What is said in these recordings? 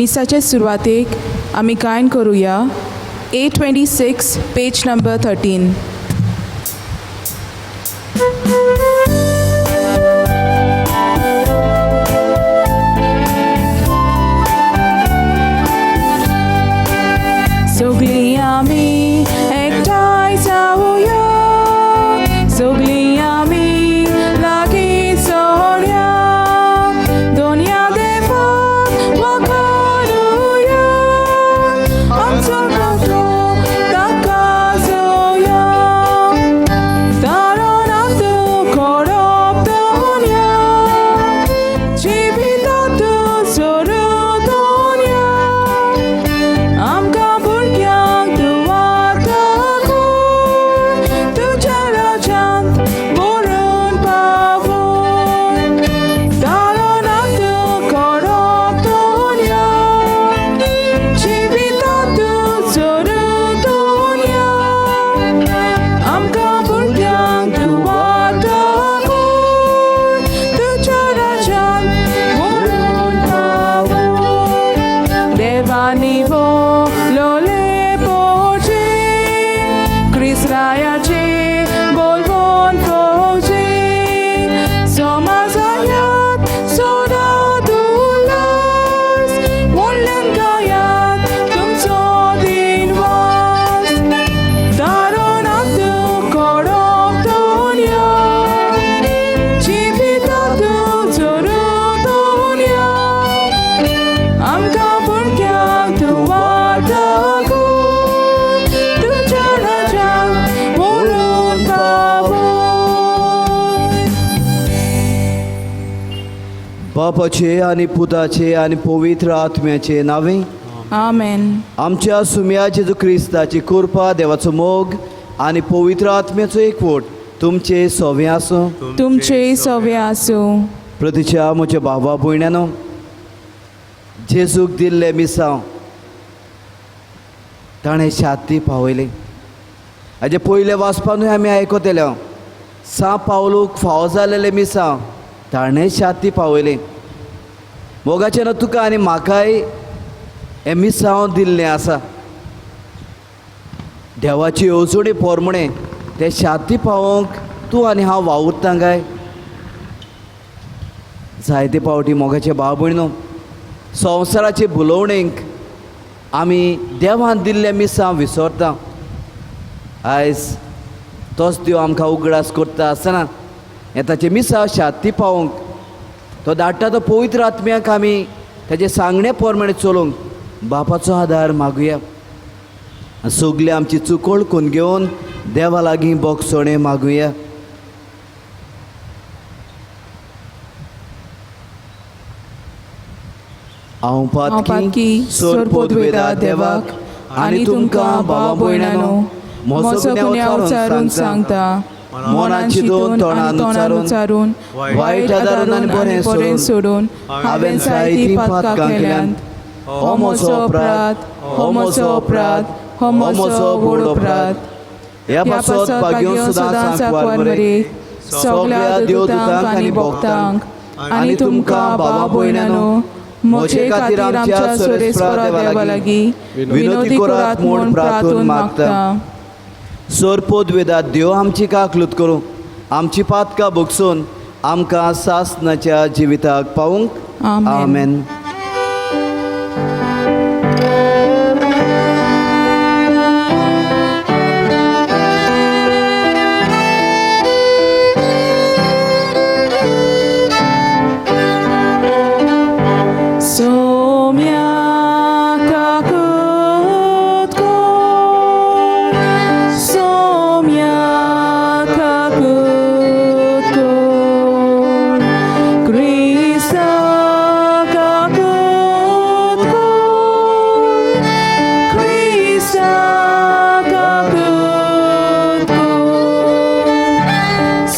मिसाच्या सुरवातेक आमी गायन करुया 826 पेज नंबर 13. सगळीं आमी एकठांय जावुया, सगळीं आमी लागीं सरुया, दोनया देवाक वखाणुया, आमचो गांवचो ताका जोया, दारोनांत करप दोनया, जिवितांत सोडूं दोनया, आमकां भुरग्यांक दुवाता कोर, तुज्या राज्यांत बरोवन पावून, दारोनांत करप दोनया, जिवितांत सोडूं दोनया, आमकां भुरग्यांक दुवाता कोर, तुज्या राज्यांत बरोवन पावून. देवानी लोले पोचे, क्रिस्रायाचे बोलवोन पोचे, समाजायांत सोदात उल्हास, व्हडल्यान गायांत तुमचो दिनवास, दारोनांत करप दोनया, जिवितांत सोडूं दोनया, आमकां भुरग्यांक दुवाता कोर, तुज्या राज्यांत व्हरून पावून. बापाचे आनी पुताचे आनी पवित्र आत्म्याचे नावे आमेन. आमच्या सुम्या जेजू क्रिस्ताची कृपा, देवाचो मोग आनी पवित्र आत्म्याचो एकवट तुमचे सवे आसूं. तुमचे सवे आसूं. प्रतीच्या म्हज्या भावा भयण्यानो, जेजूक दिल्ले मिसांव ताणें शाती पावयली. हाजे पयले वाचपानूय आमी आयकतले, सा पावलूक फावो जालेले मिसांव ताणें शाती पावयली. मोगाचें न्हू तुका आनी म्हाकाय हें मिसांव दिल्लें आसा. देवाची येवजणी पोरमणे ते शाती पावोवंक तूं आनी हांव वावुरता काय? जायते पावटी मोगाचे भाव भयणो, संवसाराचे भुलवणेक आमी देवान दिल्ले मिसांव विसरता. आयज तोच देव आमकां उगडास करता आसतना हें ताचे मिसांव शाती पावोवंक तो धाडटा तो पवित्र आत्म्याक आमी ताचे सांगणे पोरमणे चलोवंक बापाचो आदार मागुया. सगली आमची चुकोळ करून घेवन देवा लागीं बोगसणे मागुया. हांव पातकी सोरपोदवेदा देवाक आनी तुमकां भावा भयणानो, म्हजो गुन्यांव उच्चारून सांगता, मनान चिंतून तोंडान उच्चारून वायट आदारून आनी बरें सोडून हांवें जायतीं पातकां केल्यांत. हो म्हजो अपराध, हो म्हजो अपराध, हो म्हजो व्हड अपराध. ह्या पासत भाग्यो सदांच सांकवार मरे सगळ्या देवदूतांक आनी भक्तांक आनी तुमकां भावा भयणानो, म्हजे खातीर आमच्या सोरेस्परा देवा लागीं विनोदी करात म्हूण प्रार्थून मागता. सोरपोद वेदात देव आमची काकलूत करूं, आमची पातकां भोगसून आमकां सासनाच्या जिविताक पावूंक. आमेन. सोम्या काकूत कोर, सोम्या काकूत कोर, क्रिस्ता काकूत कोर, क्रिस्ता काकूत कोर,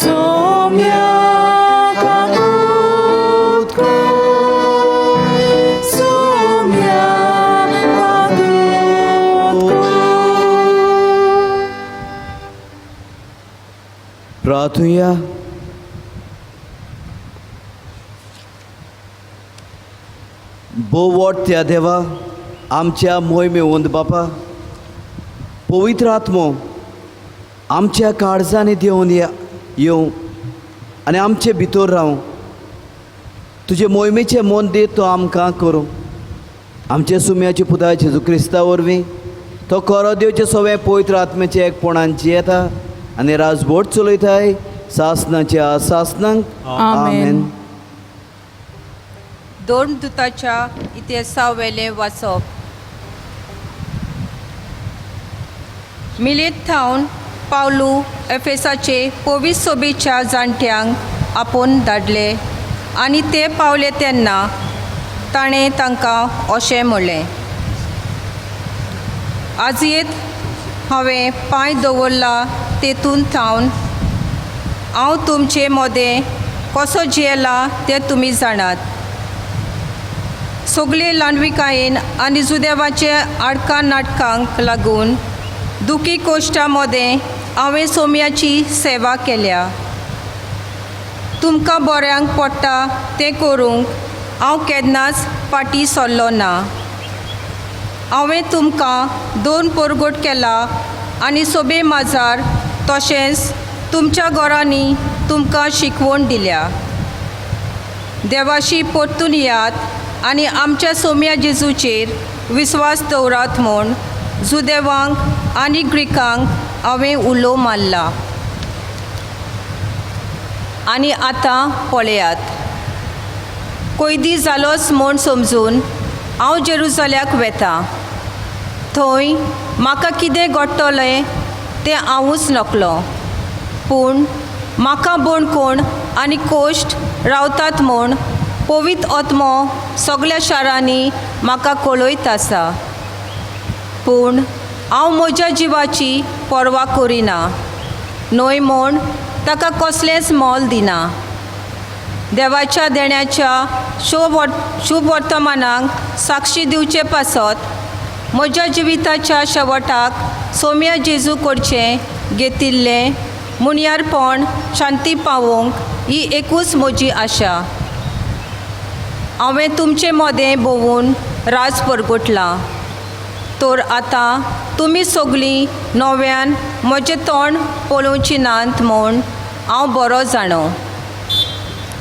सोम्या काकूत कोर, सोम्या काकूत कोर. प्रार्थुया. बोवट त्या देवा आमच्या मोहिमेवंत बापा पवित्र आत्मो आमच्या काळजांनी देवन येवं आनी आमचे भितर रावं तुजे मोहिमेचें मन दे तो आमकां करूं आमचे सुम्याचे पुता जेजू क्रिस्ता वरवीं तो कोरो देवचे सगळे पवित्र आत्म्याचे एकपणांची येता आनी राजभोट चलयताय सासनाच्या सासनांक आमेन. दोन दुताच्या इतिहासा वेले वाचप. मिलेत थावन पावलू एफेसाचे पोवीस सोबीच्या जाणट्यांक आपोवन धाडले आनी ते पावले तेन्ना ताणें तांकां अशें म्हणलें, आजयेत हांवें पांय दवरला तेतून थावन हांव तुमचे मोदें कसो जियेला तें तुमी जाणात. सगळे ल्हानविकायेन आनी जुदेवाचे आडकां नाटकांक लागून दुखी कोश्टा मोदें हांवें सोम्याची सेवा केल्या. तुमकां बऱ्यांक पडटा तें करूंक हांव केन्नाच फाटीं सरलो ना. हांवें तुमकां 2 परगट केला आनी सोबे माजार तशेंच तुमच्या घरांनी तुमकां शिकवण दिल्या. देवाशी परतून येयात आनी आमच्या सोम्या जेजूचेर विस्वास दवरात म्हूण जुदेवांक आनी ग्रीकांक हांवें उलो मारला. आनी आतां पळयात, कैदी जालोच म्हूण समजून हांव जेरुसल्याक वेतां. थंय म्हाका कितें घडटलें तें हांवूच नकलो, पूण म्हाका बणकोण आनी कोश्ट रावतात म्हूण पवित्र आत्मो सगळ्या शारांनी म्हाका कळयत आसा. पूण हांव म्हज्या जिवाची पर्वा करिना, न्हय म्हूण ताका कसलेंच मोल दिना. देवाच्या देण्याच्या शुभ वर्तमानाक साक्षी दिवचे पासत म्हज्या जिविताच्या शेवटाक सोम्या जेजू कडचें घेतिल्लें मुनियारपण शांती पावोवंक ही एकूच म्हजी आशा. हांवें तुमचे मोदें भोवून राज परगटलां, तर आतां तुमी सगळीं नव्यान म्हजें तोंड पळोवची नात म्हूण हांव बरो जाणो.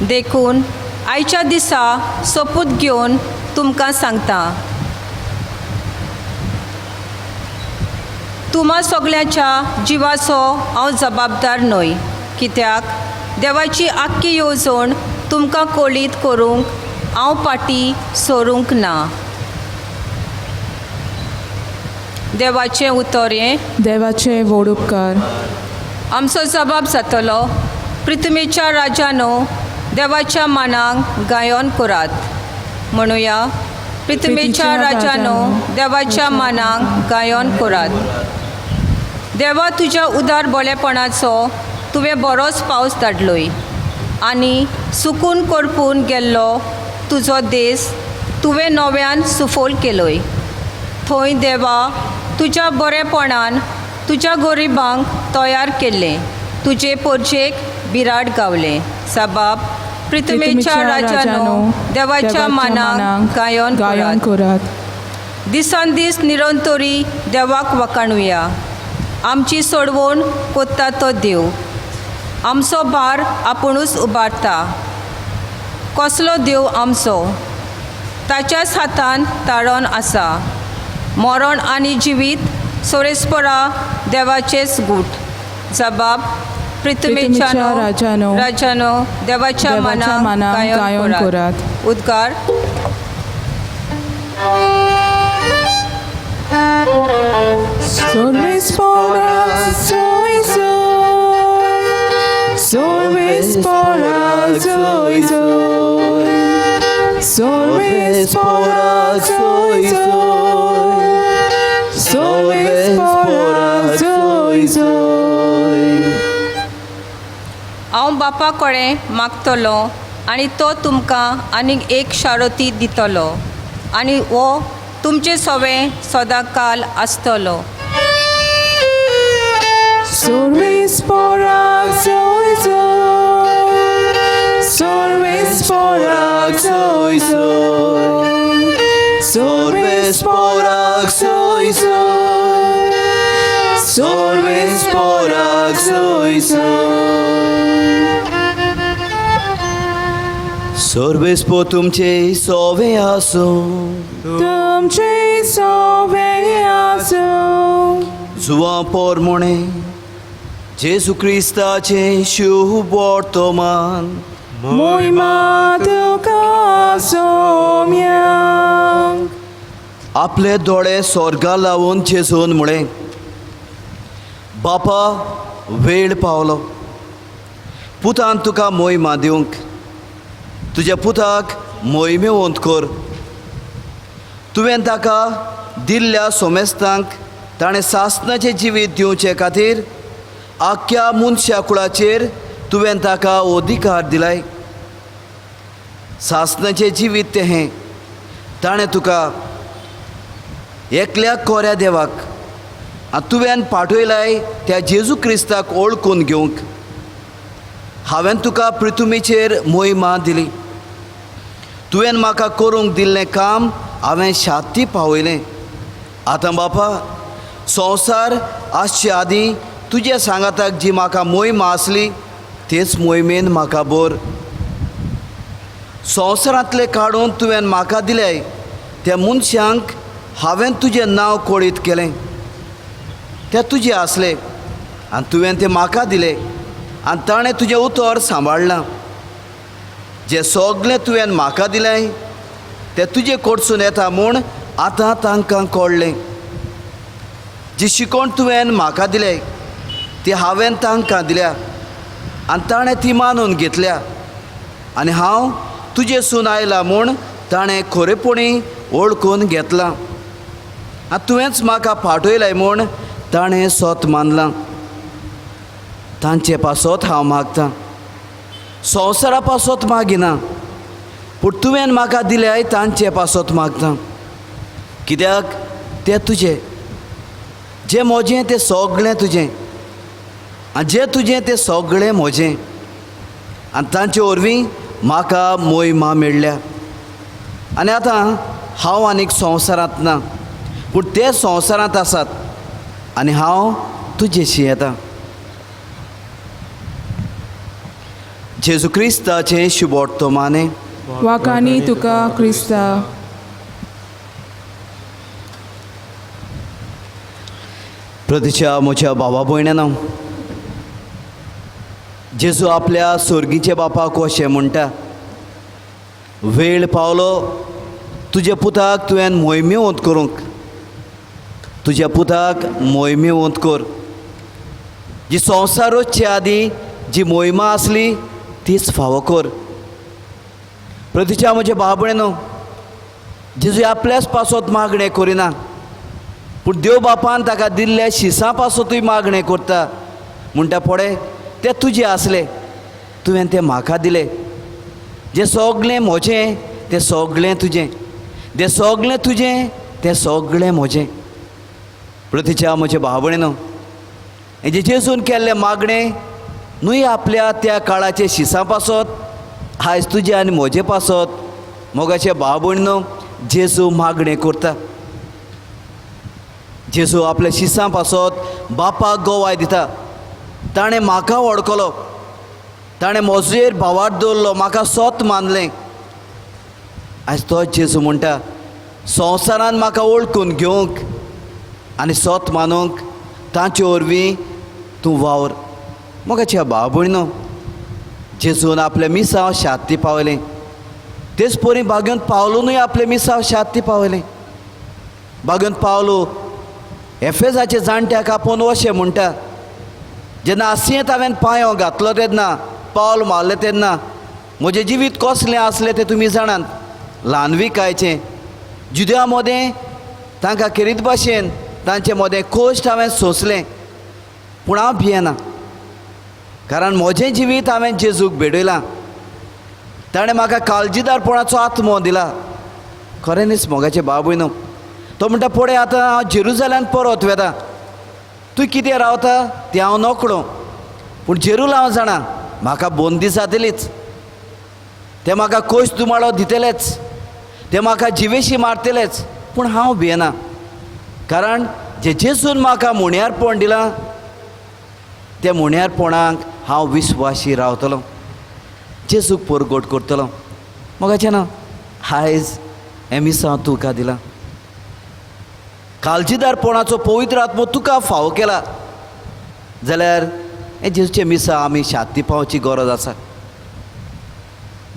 देखून आयच्या दिसा सोपूत घेवन तुमकां सांगता, तुम्हा सगळ्याच्या जिवाचो हांव जबाबदार न्हय, कित्याक देवाची आख्खी येवजण तुमकां कळीत करूंक हांव फाटीं सरूंक ना. देवाचें उतोरें. देवाचे व्हड उपकार. आमचो जबाब जातलो, पृथ्वीच्या राजानो देवाच्या मानाक गायन करात. म्हणुया, पृथ्वीच्या राजानो देवाच्या मानाक गायन करात. देवा, तुज्या उदार बळेपणाचो तुवें बरोच पावस धाडलोय आनी सुकून करपून गेल्लो तुजो देस तुवें नव्यान सुफोल केलोय. थंय देवा, तुज्या बरेपणान तुज्या गरिबांक तयार केल्लें, तुजे परजेक बिराड गावलें. साबाब, पृथ्वीच्या राजानो देवाच्या मानाक गायन करात. दिसान दीस निरंतरी देवाक वखाणुया. आमची सोडवण कोत्ता तो देव, आमचो भार आपुणूच उबारता. कसलो देव आमचो, ताच्याच हातान ताळोन आसा. मरण आनी जिवीत सोरेस्परा देवाचेच गूट. जबाब, पृथ्वीच्या राजानो देवाच्या मानाक गायन करात. उद्गार. Sorvespora, soy soy. Sorvespora, soy soy. Sorvespora, soy soy. Sorvespora, soy soy. हांव बापा कडेन मागतलो आनी तो तुमकां आनीक एक शारोती दितलो आनी हो तुमचे सवें सदांकाल आसतलो. Sorvespora, soy soy. Sorvespora, soy soy. Sorbesporak soy soy, sorbesporak soy soy. Sorbespo तुमचे सोवे आसो, तुमचे सोवे आसो. जुवा पोरमोणे जेजू क्रिस्ताचे शुभ वर्तमान. मोहिमा तुका सोम्यांक. आपले दोळे स्वर्गा लावून जेजून म्हळें, बापा वेळ पावलो. पुतान तुका मोहिमा दिवंक, तुज्या पुताक मोहिमेवंत कर. तुवें ताका दिल्ल्या सोमेस्तांक ताणें सासणाचें जिवीत दिवचे खातीर आख्या मनशा कुळाचेर तुवें ताका अधिकार दिलाय. सासणाचें जिवीत तें हें ताणें तुका एकल्या कोऱ्या देवाक आनी तुवें पाठयलाय त्या जेजू क्रिस्ताक ओळखून घेवंक. हांवें तुका पृथ्वीचेर मोहिमा दिली. तुवें म्हाका करूंक दिल्लें काम हांवें शाती पावयलें. आतां बापा, संवसार आसचे आदीं तुज्या सांगाताक जी म्हाका मोहिमा आसली तेच मोहिमेन म्हाका बोर. संवसारांतले काडून तुवें म्हाका दिले त्या मनशांक हांवें तुजें नांव कळीत केलें. ते तुजे आसले आनी तुवें तें म्हाका दिलें आनी ताणें तुजें उतर सांबाळलां. जें सगळें तुवें म्हाका दिलें तें तुजे कडसून येता म्हूण आतां तांकां कळ्ळें. जी शिकोण तुवें म्हाका दिलें ती हांवें तांकां दिल्या आनी ताणें ती मानून घेतल्या. आनी हांव तुजे सून आयला म्हूण ताणें खरेपणी ओळखून घेतलां. आनी तुवेंच म्हाका पाठयलाय म्हूण ताणें स्वत मानलां. तांचे पासत हांव मागतां. संवसारा पासत मागिना, पूण तुवें म्हाका दिल्याय तांचे पासत मागतां. कित्याक तें तुजें. जें म्हजें तें सगळें तुजें आनी जें तुजें तें सगळें म्हजें. आनी तांचे वरवीं म्हाका मोहिमा मेळ्ळ्या. आनी आतां हांव आनीक संवसारांत ना, पूण ते संवसारांत आसात आनी हांव तुजेशी येता. जेजू क्रिस्ताचें शुभ वर्तमाने. वाकानी तुका क्रिस्ता. प्रतीच्या म्हज्या भावा भयणांनो, जेजू आपल्या स्वर्गीचे बापाक अशें म्हणटा, वेळ पावलो तुज्या पुताक तुवें मोहिमेवंत करूंक. तुज्या पुताक मोहिमेवंत कर. जी संवसार वचचे आदीं जी मोहिमा आसली तीच फावो कर. प्रतीच्या म्हज्या भाव भयणो, जेजू आपल्याच पासत मागणें करिना, पूण देव बापान ताका दिल्ल्या शिसां पासतूय मागणें करता. म्हणटा पळय, तें तुजें आसलें, तुवें तें म्हाका दिलें. जें सगळें म्हजें तें सगळें तुजें. जें सगळें तुजें तें सगळें म्हजें. प्रतीच्या म्हज्या भाव भयणो, हेजें जेजून केल्लें मागणें न्हय आपल्या त्या काळाचे शिसां पासत आयज तुजें आनी म्हजें पासत मोगाचे भाव भयणो जेजू मागणें करता. जेजू आपल्या शिसां पासत बापाक गोवाय दिता. ताणें म्हाका वळखलो, ताणें म्हजेर भावार दवरलो, म्हाका स्वत मानलें. आयज तोच जेजू म्हणटा, संवसारान म्हाका वळखून घेवंक आनी स्वत मानूंक तांचे वरवीं तूं वावर. मोगाच्या भाव भयणो, जेजून आपल्या मिसांव शाती पावयलें. तेच परी बागेंत पावलूनय आपल्या मिसांव शाती पावयलें. बागेंत पावलो एफेसाच्या जाणट्याक आपोवन अशें म्हणटा, जेन्ना आसियेंत हांवें पांयो घातलो तेन्ना, पावल मारलें तेन्ना म्हजें जिवीत कसलें आसलें तें तुमी जाणात. ल्हानविकायचें, जुद्या मोदें तांकां खेरीत भाशेन तांचे मोदें कोश्ट हांवें सोंसलें. पूण हांव भियेना, कारण म्हजें जिवीत हांवें जेजूक भेटयलां. ताणें म्हाका काळजीदारपणाचो आत्मो दिला. खरें न्ही मोगाचे भाव भयणो. तो म्हणटा, पळय आतां हांव जेरुजाल्यान परत वेता. तूं कितें रावता तें हांव नोकळो, पूण जेरूल हांव जाणा म्हाका 2 दिसां दिलीच. ते म्हाका कोश तुमाळो दितलेच. ते म्हाका जिवेशी मारतलेच, पूण हांव भियेना, कारण जे जेजून म्हाका मुण्यारपण दिलां त्या मुण्यारपणाक हांव विस्वाशी रावतलों, जेजूक परगोट करतलों. मोगाचें ना, आयज हें मिसां तुका दिलां. काळजीदारपणाचो पवित्र आत्मो तुका फावो केला जाल्यार हें जेजूचें मिसां आमी शांती पावची गरज आसा.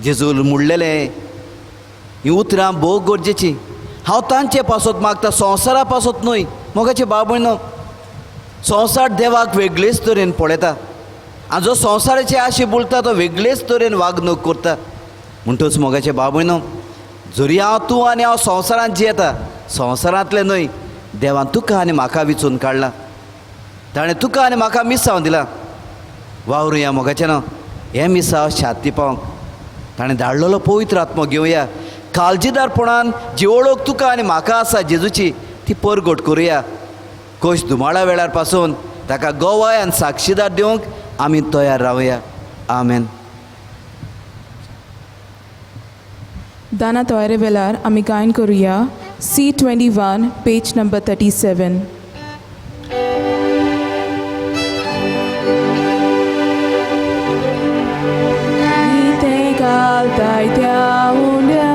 जेजू म्हणलेलें ही उतरां भोव गरजेचीं. हांव तांचे पासत मागता, संवसारा पासत न्हय. मोगाचें भाव भयणो, संवसार देवाक वेगळेच तरेन पळयता आनी जो संवसाराचे आशे बोलता तो वेगळेच तरेन वागणूक करता. म्हणटच मोगाचे भाव भयणो, जरी तूं आनी हांव संवसारांत जियेता, संवसारांतले न्हय, देवान तुका आनी म्हाका विचून काडला. ताणें तुका आनी म्हाका मिसांव दिलां. वावरुया मोगाचें न्हू, हें मिसांव शांती पावंक ताणें धाडलेलो पवित्र आत्मो घेवया. काळजीदारपणान जी ओळख तुका आनी म्हाका आसा जेजूची, ती परगट करुया. कोश धुमाळा वेळार पासून ताका गोवाय आनी साक्षीदार दिवंक आमी तयार रावया. आमेन. दाना तयारे वेळार आमी गायन करुया C21 page number 37. Gite galtai त्या उल्या,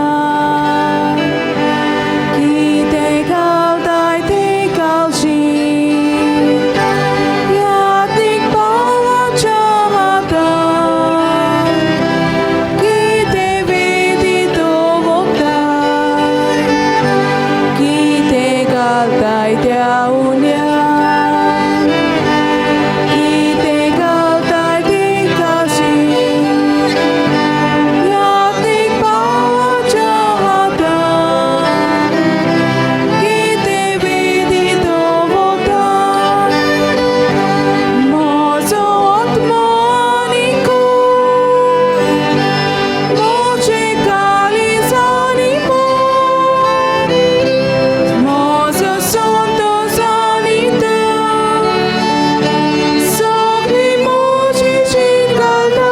gite galtai te galshi, यादिक पावाच्या माता, gite vedito voktai, gite galtai त्या उल्या, gite galtai te galshi, यादिक पावाच्या माता, gite vedito voktai, मोजो आत्मानिको, मोचे काळीजानी पोर, मोजो संतो जाणीता, सगळी मोची जीण घालता.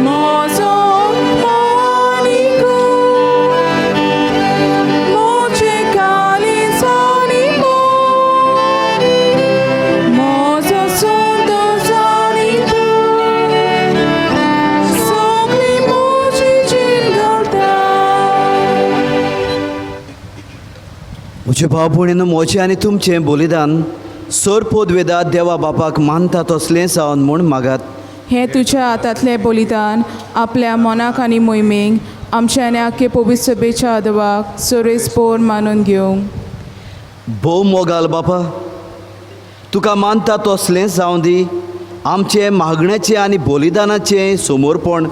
मोजो आत्मानिको, मोचे काळीजानी पोर, मोजो संतो जाणीता, सगळी मोची जीण घालता. म्हजे भाव भयणीनो, मोचें आनी तुमचें बलिदान सोरपोद वेदांत देवा बापाक मानता तसलें जावन म्हूण मागात. हे तुझ्या हातांतलें बलिदान आपल्या मनाक आनी मोहिमेक आमच्या आनी आख्खे पवित्र सभेच्या आदवाक सोरेस्पोर मानून घेवंक. भोव मोगाल बापा, तुका मानता तसलें जावं दी. आमचें मागण्याचें आनी बलिदानाचें समोरपण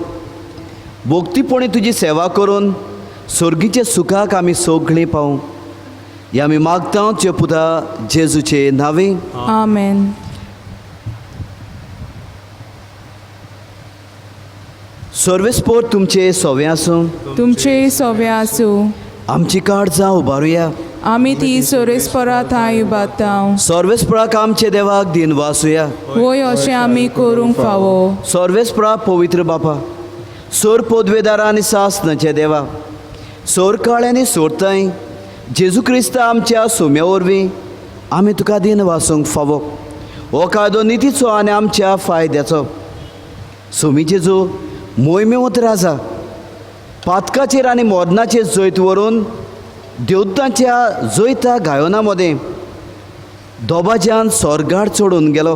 भोक्तीपणी तुजी सेवा करून सर्गीचे सुखाक आमी सगळीं पावूं. हें आमी मागता तुजे पुता जेजूचे नांवे. आमेन. सर्वेस्पोर तुमचे सोवें आसूं. तुमचे सोवे आसूं. आमची काळजां उबारुया. आमी ती सोरेस्पोरा थंय उबारता. सर्वेस्पराक आमचे देवाक दिन वासुया. वय अशें आमी करूंक फावो. सर्वेस्परा पवित्र बापा, सोर पोदवेदारा आनी सासनाचे देवा, सोर काळ आनी सोरताय जेजू क्रिस्त आमच्या सुम्या वरवीं आमी तुका दिन वासूंक फावो. हो कायदो नितीचो आनी आमच्या फायद्याचो. सुमी जेजू मोहिमेंत राजा, पातकाचेर आनी मोदनाचेर जैत व्हरून देवतांच्या जैता गायोना मदें दोबाज्यान स्वर्गार चडून गेलो.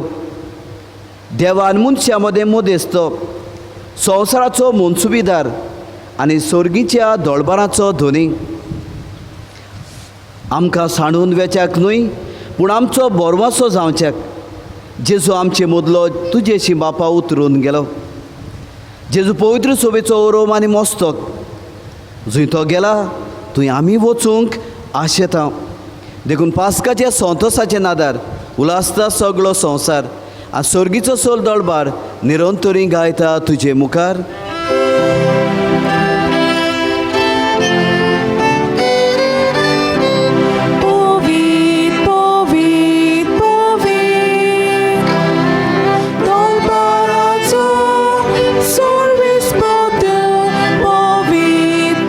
देवान मनशा मदें मोदेस्तो, संवसाराचो मनसुबीदार आनी सर्गीच्या दोळबाराचो धोनी. आमकां सांडून वेचाक न्हय, पूण आमचो बोरवासो जावच्याक जेजू आमचे मदलो तुजेशी बापा उतरून गेलो. जेजू पवित्र सोबेचो ओरोम आनी मस्तक जंय तो गेला थंय आमी वचूंक आशेता. देखून पास्काच्या संतोसाचे नादार उलासता सगळो संवसार आनी सर्गीचो सोल दळबार निरंतरी गायता तुजे मुखार. Pavit,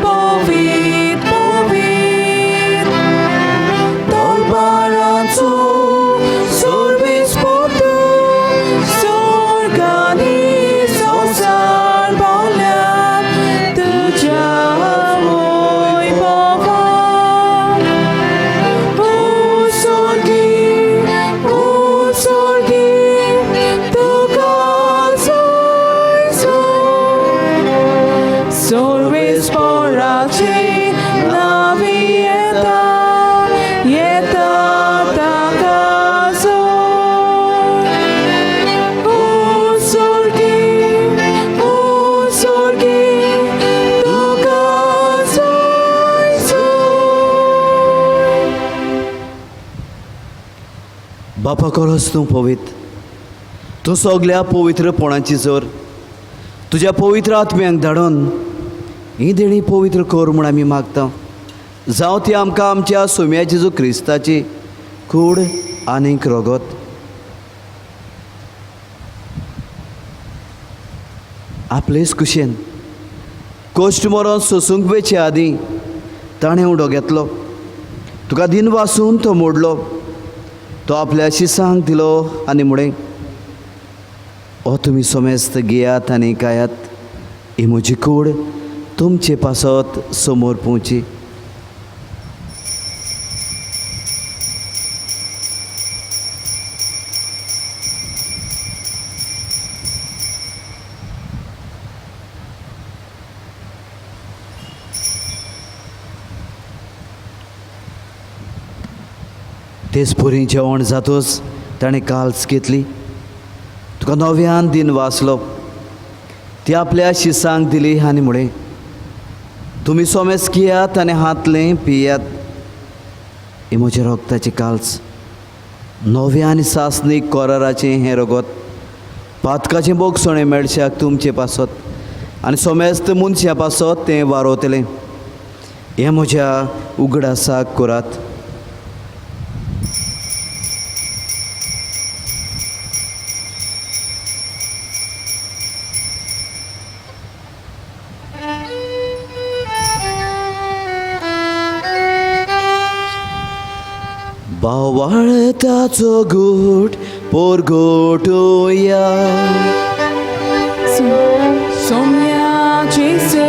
बापा खरोच तूं पवित्र, तूं सगल्या पवित्रपणाची जोर तुज्या पवित्र आत्म्यांक धाडून ही देणी पवित्र कर म्हूण आमी मागता. जावं ती आमकां आमच्या सोम्या जेजू क्रिस्ताची कूड आनीक रगत. आपलेच कुशेन कोश्ट मरोन सोसूंक वेचे आदीं ताणें उडो घेतलो. तुका दिन वासून तो मोडलो. तो आपल्या शिसांक दिलो आनी म्हळें, हो तुमी सोमेस्त घेयात आनी खायात. ही म्हजी कूड तुमचे पासत समोर पोवची. तेच पुरी जेवण जातूच ताणें काल्स घेतली. तुका नव्यान दिन वाचलो. ती आपल्या शिसांक दिली आनी म्हळें, तुमी सोमेस घेयात आनी हातलें पियात. ही म्हज्या रोगताची काल्स, नव्या आनी सासणीक कोराराचें हें रगत, पातकाचें बोगसणें मेळशाक तुमचे पासत आनी सोमेस्त मनशा पासत तें वारोतलें. हें म्हज्या उगडासाक करात. बावाळताचो घोट पोरगोटोया. सोम्या जेजू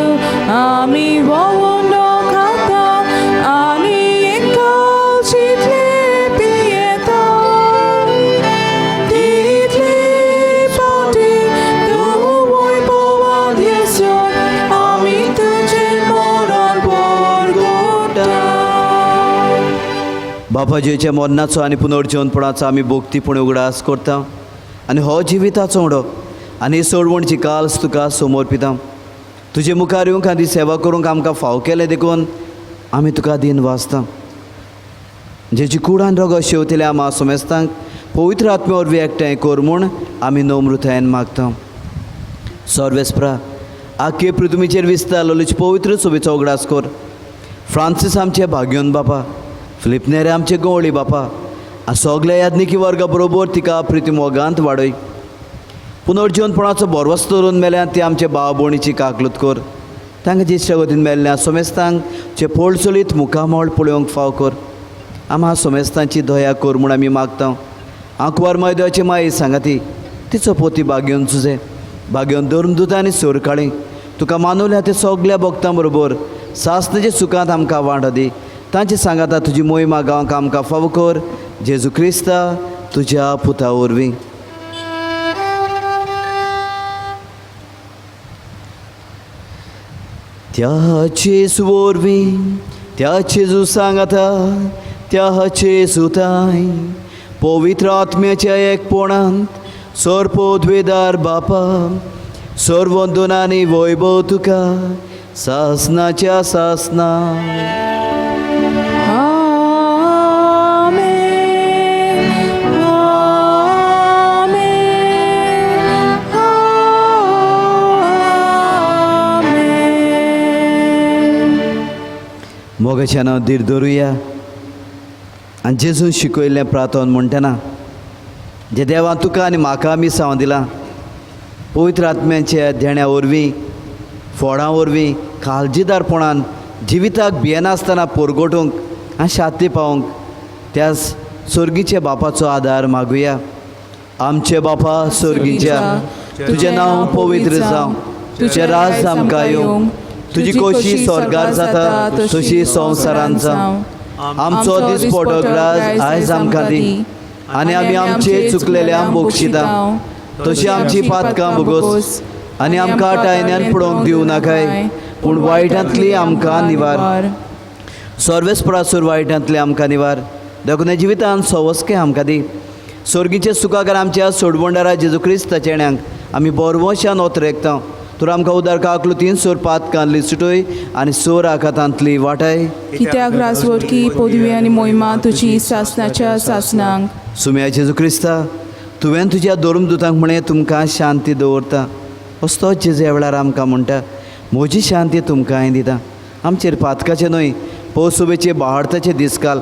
आमी वोवून खाता आनी एका चितले पियेता. तितले फावटी तूं वैभवांत येसून आमी तुजें मरण पोरगोटा. बापाजीच्या मरणाचो आनी पुनर्जीवनपणाचो आमी भोगतीपण उगडास करता आनी हो जिविताचो उडो आनी सोडवणची काल्स तुका समर्पिता. तुजे मुखार येवंक आनी सेवा करूंक आमकां फाव केलें देखून आमी तुका दिन वाचता. जेची कुडान रगत शेवतले आमा सोमेस्तांक पवित्र आत्मे वरवीं एकठांय कर म्हूण आमी नम्रतायेन मागता. सर्वेस्परा आख्खे पृथ्वीचेर विस्तारलेली पवित्र सोबेचो उगडास कर. फ्रांसीस आमचे भाग्योन बापा, फिलिप नेरे आमचे गवळी बापा, सगल्या याज्ञिकी वर्गा बरोबर तिका प्रिती मोगांत वाडय. पुनर्जीवनपणाचो बरवस धरून मेल्यात ती आमचे भाव भयणीची काकलूत कर. तांकां जिश्ट गतीन मेल्ल्या सोमेस्तांक चे पोळचोलीत मुखामोळ पळोवंक फाव कर. आम्हा सोमेस्तांची दया कर म्हूण आमी मागता. आंकवार मैद्याची माई सांगाती तिचो पोती भाग्योन झुजे भाग्योन धरून दुदा आनी सोर काळी. तुका मानवल्या ते सगल्या भक्तां बरोबर सासणेच्या सुखांत आमकां वांटो दी. तांची सांगाता तुजी मोहिमा गांवक आमकां फाव कर. जेजू क्रिस्ता तुज्या पुता वरवीं. त्या जेजू वरवीं त्या जेजू सांगाता त्या जेजू ताय पवित्र आत्म्याच्या एकपणांत सर्पोद्वेदार बापा सर्वंदन आनी वैभव तुका सासनाच्या सासना. मोगाच्यान धीर धरुया आनी जेजून शिकयल्लें प्रार्थन म्हणटना जे देवान तुका आनी म्हाका आमी सांव दिलां पवित्र आत्म्याच्या देण्या वरवीं फोडां वरवीं काळजीदारपणान जिविताक भियेनासतना पोरगोटूंक आनी शांती पावोवंक त्या सर्गीच्या बापाचो आदार मागुया. आमचे बापा सर्गीच्या तुजें नांव पवित्र जावं. तुजें राज आमकां येवं. तुजी खोशी स्वर्गार जाता तशी संवसारांत जावं. आमचो दिसपडटो ग्रास आयज आमकां दी आनी आमी आमचे चुकलेल्यांक बक्षिता तशी आमची पातकां भोगोस आनी आमकां टायन्यान पडोवंक दिवं नाकाय पूण वायटांतली आमकां निवार. सर्वेस्परासूर वायटांतली आमकां निवार. देखून जिवितांत सवस्के आमकां दी. सर्गीचे सुखाकार आमच्या सोडवंडारा जेजू क्रिस्ताच्या येण्याक आमी बरवशान ओतरेकता. तर आमकां उदरकाकलो 3 सोर पातकांतली सुटोय आनी 4 आकातांतली वाटाय. कित्याक राजवटकी पदवी आनी मोहिमा तुजी सासनाच्या सासनांक. सुम्या जेजू क्रिस्ता तुवें तुज्या धर्मदुतांक म्हळें तुमकां शांती दवरता. असो जेजू ह्या वेळार आमकां म्हणटा म्हजी शांती तुमकां हांवें दिता. आमचेर पातकाचे न्हय पौसुबेचे बाळटाचे दीस घाल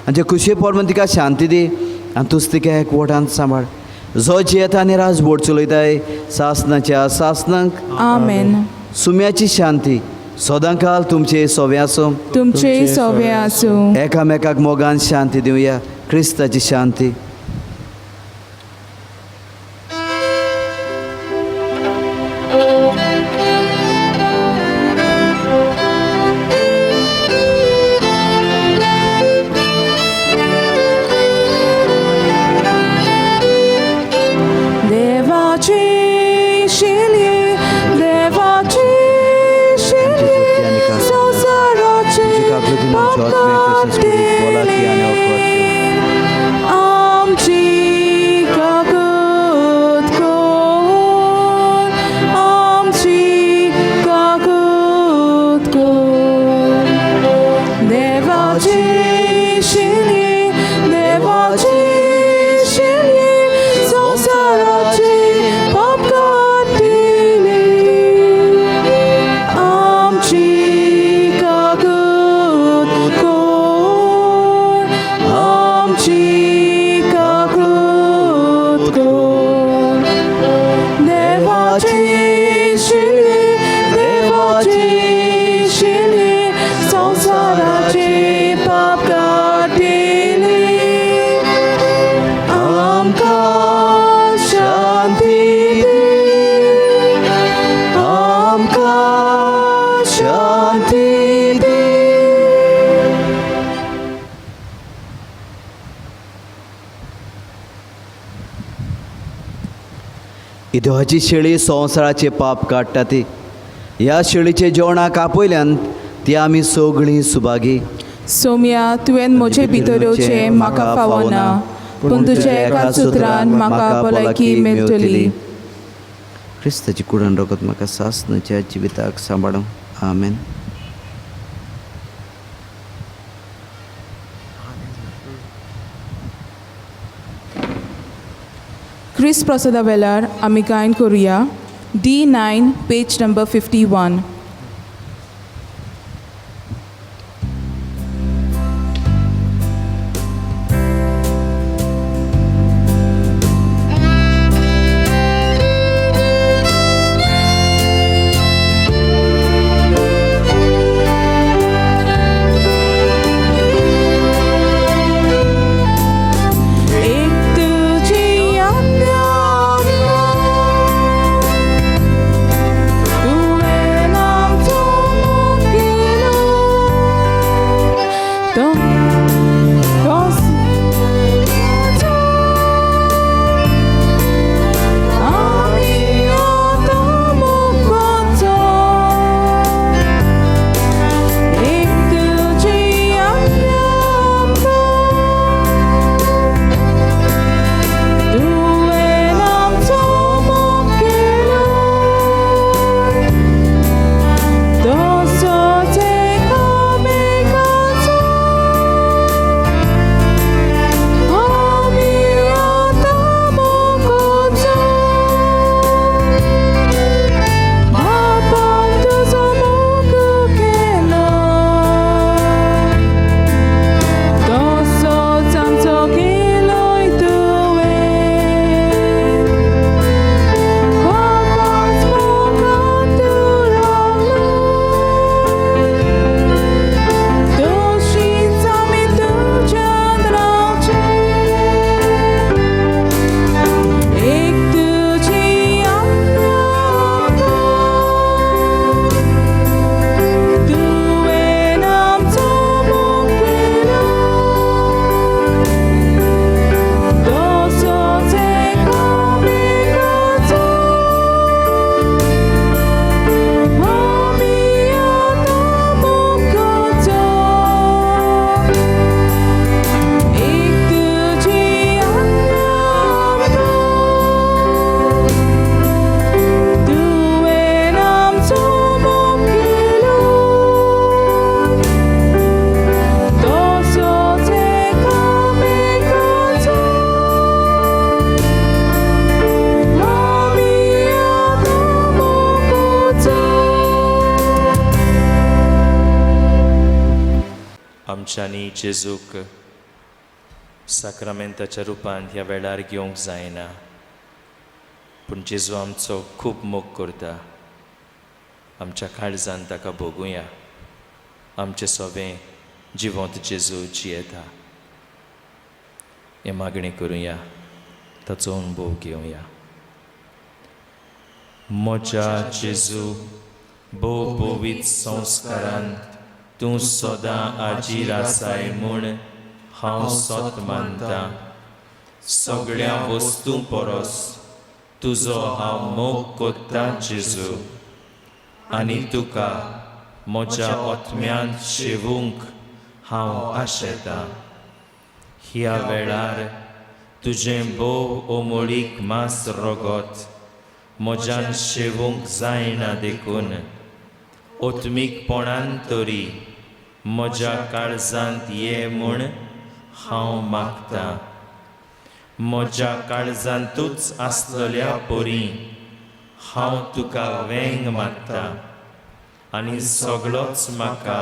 आनी जे खुशे पोरमोन तिका शांती दी आनी तूंच तिका एकवटान सांबाळ. जो जियेता आनी राजवट चलयताय सासनाच्या सासनांक. आमेन. सुम्याची शांती सदांकाल तुमचे सोवे आसूं. तुमचे सोवे आसूं. एकामेकाक मोगान शांती दिवया. क्रिस्ताची शांती. देवाची शिली, देवाची शिली, संसाराची पापकाठी आमची काकूत कोण, आमची काकूत कोण. देवाची शिली, देवाची शिली, संसाराची पाप काटिली आमची काकूत कोण, आमची काकूत कोण. देवाची शिली, देवाची शिली, संसाराची पाप काटिली आमकां शांती दी, आमकां शांती दी. इदोहाची शेळी संवसाराचे पाप काडटा ती. ह्या शेळीचे जेवणाक आपयल्यान ती आमी सगळीं सुभागी. सोम्या तुवें म्हजे भितर येवचें म्हाका फावना, पूण तुज्या एका सुत्रान म्हाका भलायकी मेळटली. क्रिस्ताची कुडण रगत म्हाका सासनाच्या जिविताक सांबाळूं. आमेन. क्रिस्त प्रसादा वेळार आमी गायन करुया D9 पेज नंबर 51. एक तुझी आज्ञा तुवें आमच्यांनी जेजूक साक्रामेंताच्या रुपान ह्या वेळार घेवंक जायना, पूण जेजू आमचो खूब मोग करता. आमच्या काळजान ताका भोगुया. आमचें सोबें जिवंत जेजू जियेता. हें मागणें करुया, ताचो अनुभव घेवया. म्हज्या जेजू, भोव पवित्र संस्कारांत तूं सदां आजीर आसाय म्हूण हांव सोत मानता. सगळ्या वस्तू परस तुजो हांव मोग कोत्ता जेजू, आनी तुका म्हज्या आत्म्यांत शेवूंक हांव आशेतां. ह्या वेळार तुजें भोव ओमळीक मास रगत म्हज्यान शेवूंक जायना देखून ओत्मीकपणान तरी म्हज्या काळजांत ये म्हूण हांव मागतां. म्हज्या काळजांतूच आसलेल्या परी हांव तुका वेंग मागतां, आनी सगळोच म्हाका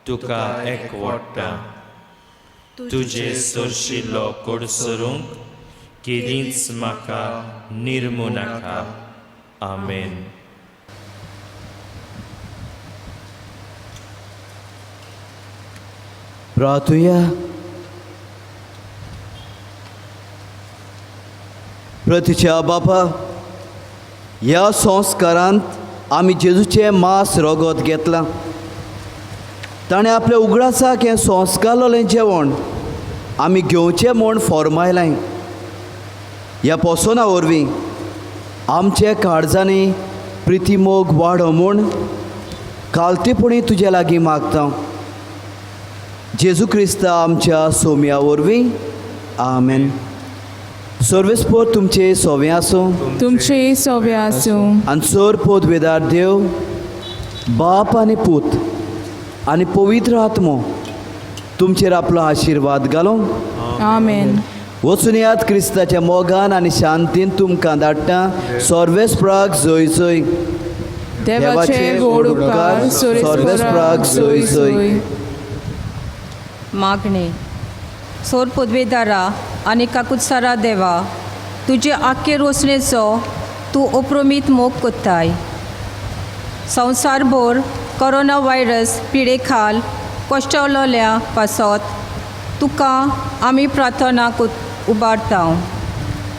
तुका एकवडटा. तुजे सरशिल्लो कोडसरूंक केदींच म्हाका निर्मू नाका. आमेन. प्रार्थुया. प्रतीच्या बापा, ह्या संस्कारांत आमी जेजूचें मास रगत घेतलां. ताणें आपल्या उगडासाक हें संस्कारलोलें जेवण आमी घेवचें म्हूण फॉर्मायलां. ह्या पोसोना वरवीं आमचे काळजांनी प्रितीमोग वाडो म्हूण कालतेपणी तुजे लागीं मागता. जेजू क्रिस्ता आमच्या सोम्या वरवीं. आमेन. सर्वेस्पोर तुमचे सोवें आसूं. तुमचे सोबे आसूं. आनी चोर पोदवेदार देव, बाप आनी पूत आनी पवित्र आत्मो तुमचेर आपलो आशिर्वाद घालो. आमेन. वचून यात क्रिस्ताच्या मोगान आनी शांतीन तुमकां धाडटा. सर्वेस्पराक जय जय. देवाचे गोड उपकार सर्वेस्पराक जय जय. मागणे. सोर पदवेदारा आनी काकुत्सारा देवा, तुजे आख्खे रोसणेचो तूं अप्रोमीत मोग कोत्ताय. संवसारभर कोरोना व्हायरस पिडे खाल कोश्टवलोल्या पासत तुका आमी प्रार्थना उबारता.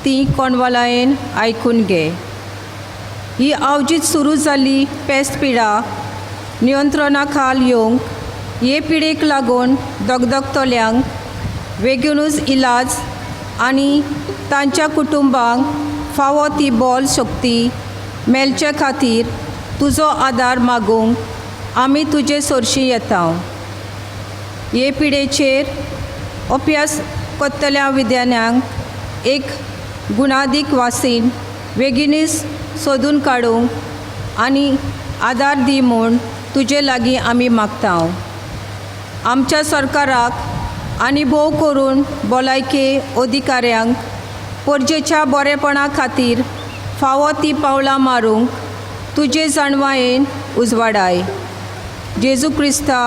ती कोणवालायेन आयकून घे. ही आवजीत सुरू जाल्ली पेस्त पिडा नियंत्रणा खाल येवंक हे पिडेक लागून दगदगतल्यांक बेगीनूच इलाज आनी तांच्या कुटुंबांक फावो ती बोल शक्ती मेलचे खातीर तुजो आदार मागूंक आमी तुजे सोरशीं येता. हे पिडेचेर अभ्यास कोत्तल्या विद्यार्थ्यांक एक गुणादीक वासीन बेगीनूच सोदून काडूंक आनी आदार दी म्हूण तुजे लागीं आमी मागता. आमच्या सरकाराक आनी भोव करून भलायके अधिकाऱ्यांक परजेच्या बरेपणा खातीर फावो ती पावलां मारूंक तुजे जाणवायेन उजवाडाय. जेजू क्रिस्ता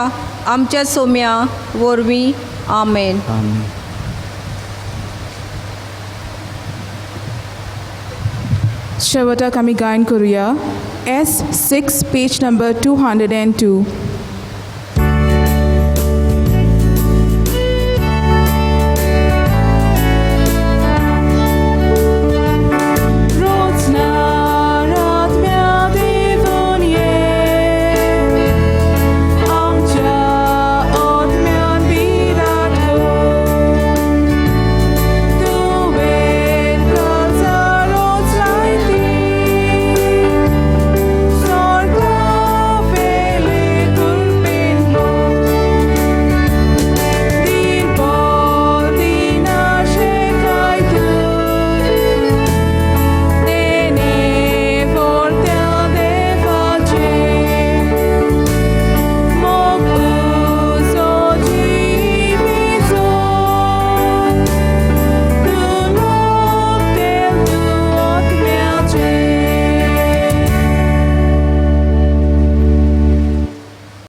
आमच्या सोम्या वरवीं. आमेन. शेवटाक आमी गायन करुया. S6 page number 202.